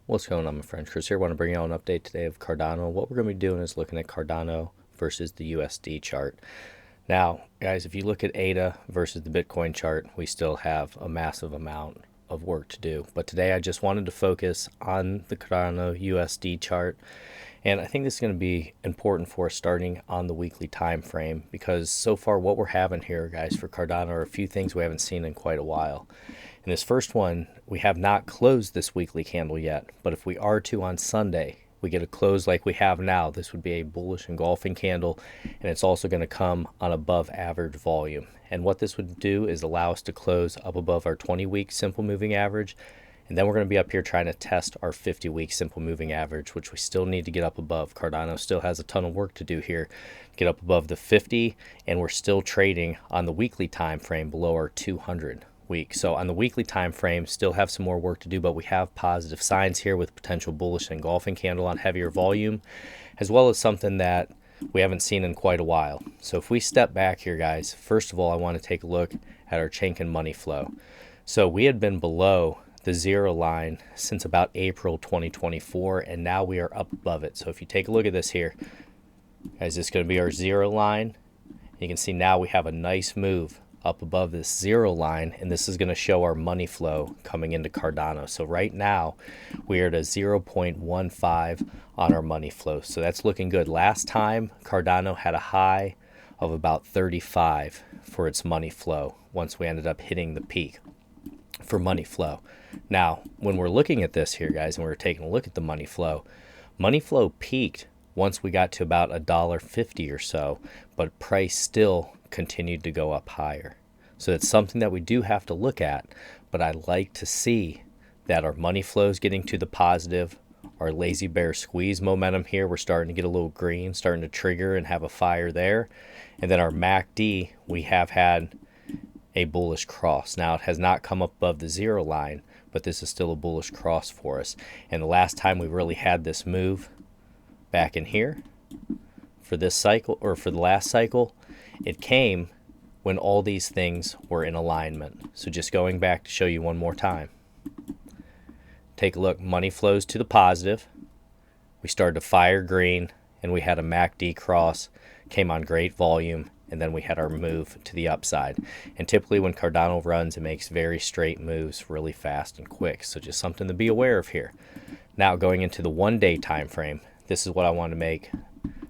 What's going on, my friend? Chris here. I want to bring you all an update today of Cardano. What we're going to be doing is looking at Cardano versus the USD chart. Now, guys, if you look at ADA versus the Bitcoin chart, we still have a massive amount of work to do. But today I just wanted to focus on the Cardano USD chart. And I think this is going to be important for us starting on the weekly time frame, because so far what we're having here, guys, for Cardano are a few things we haven't seen in quite a while. In this first one, we have not closed this weekly candle yet, but if we are to on Sunday, we get a close like we have now, this would be a bullish engulfing candle, and it's also going to come on above average volume. And what this would do is allow us to close up above our 20-week simple moving average, and then we're going to be up here trying to test our 50-week simple moving average, which we still need to get up above. Cardano still has a ton of work to do here, get up above the 50, and we're still trading on the weekly time frame below our 200 week. So on the weekly time frame, still have some more work to do, but we have positive signs here with potential bullish engulfing candle on heavier volume, as well as something that we haven't seen in quite a while. So if we step back here, guys, first of all, I want to take a look at our Chaikin money flow. So we had been below the zero line since about April 2024, and now we are up above it. So if you take a look at this here, guys, this is going to be our zero line. You can see now we have a nice move up above this zero line, and this is going to show our money flow coming into Cardano. So right now we are at a 0.15 on our money flow, so that's looking good. Last time Cardano had a high of about 35 for its money flow once we ended up hitting the peak for money flow. Now when we're looking at this here, guys, and we're taking a look at the money flow peaked once we got to about $1.50 or so, but price still continued to go up higher. So it's something that we do have to look at, but I like to see that our money flow is getting to the positive. Our lazy bear squeeze momentum here, we're starting to get a little green, starting to trigger and have a fire there. And then our MACD, we have had a bullish cross. Now it has not come up above the zero line, but this is still a bullish cross for us. And the last time we really had this move back in here for this cycle, or for the last cycle, it came when all these things were in alignment. So just going back to show you one more time. Take a look, money flows to the positive. We started to fire green, and we had a MACD cross, came on great volume, and then we had our move to the upside. And typically when Cardano runs, it makes very straight moves really fast and quick. So just something to be aware of here. Now going into the 1 day time frame, this is what I want to make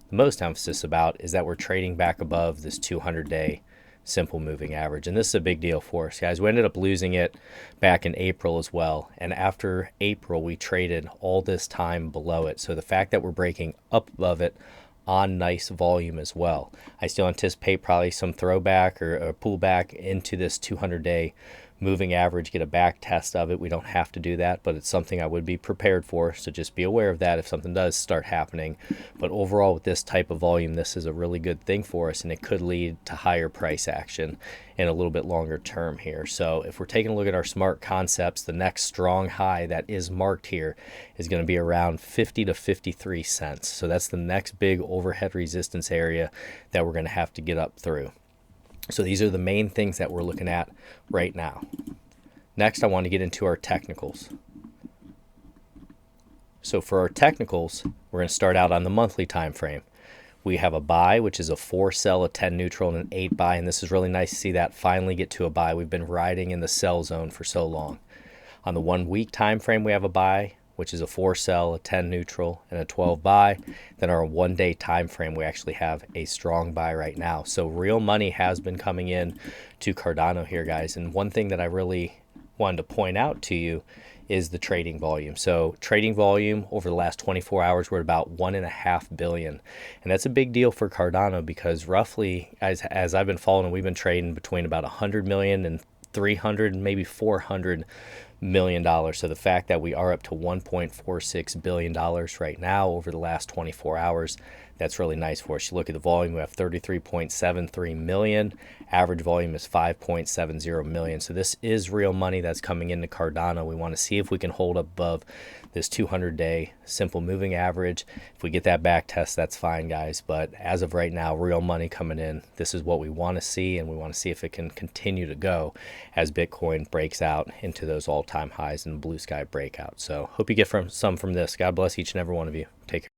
the most emphasis about, is that we're trading back above this 200-day simple moving average. And this is a big deal for us, guys. We ended up losing it back in April as well. And after April, we traded all this time below it. So the fact that we're breaking up above it on nice volume as well, I still anticipate probably some throwback or a pullback into this 200-day moving average, get a back test of it. We don't have to do that, but it's something I would be prepared for. So just be aware of that if something does start happening. But overall, with this type of volume, this is a really good thing for us, and it could lead to higher price action in a little bit longer term here. So if we're taking a look at our smart concepts, the next strong high that is marked here is going to be around 50 to 53 cents. So that's the next big overhead resistance area that we're going to have to get up through. So these are the main things that we're looking at right now. Next, I want to get into our technicals. So for our technicals, we're going to start out on the monthly time frame. We have a buy, which is a 4 sell, a 10 neutral, and an 8 buy, and this is really nice to see that finally get to a buy. We've been riding in the sell zone for so long. On the 1 week time frame, we have a buy, which is a 4 sell, a 10 neutral, and a 12 buy. Then our 1 day time frame, we actually have a strong buy right now. So real money has been coming in to Cardano here, guys. And one thing that I really wanted to point out to you is the trading volume. So trading volume over the last 24 hours, we're at about 1.5 billion. And that's a big deal for Cardano, because roughly, as I've been following, we've been trading between about 100 million and 300 and maybe 400 million dollars. So the fact that we are up to 1.46 billion dollars right now over the last 24 hours, that's really nice for us. You look at the volume, we have 33.73 million. Average volume is 5.70 million. So this is real money that's coming into Cardano. We want to see if we can hold above this 200-day simple moving average. If we get that back test, that's fine, guys. But as of right now, real money coming in. This is what we want to see, and we want to see if it can continue to go as Bitcoin breaks out into those all-time highs and blue sky breakout. So hope you get some from this. God bless each and every one of you. Take care.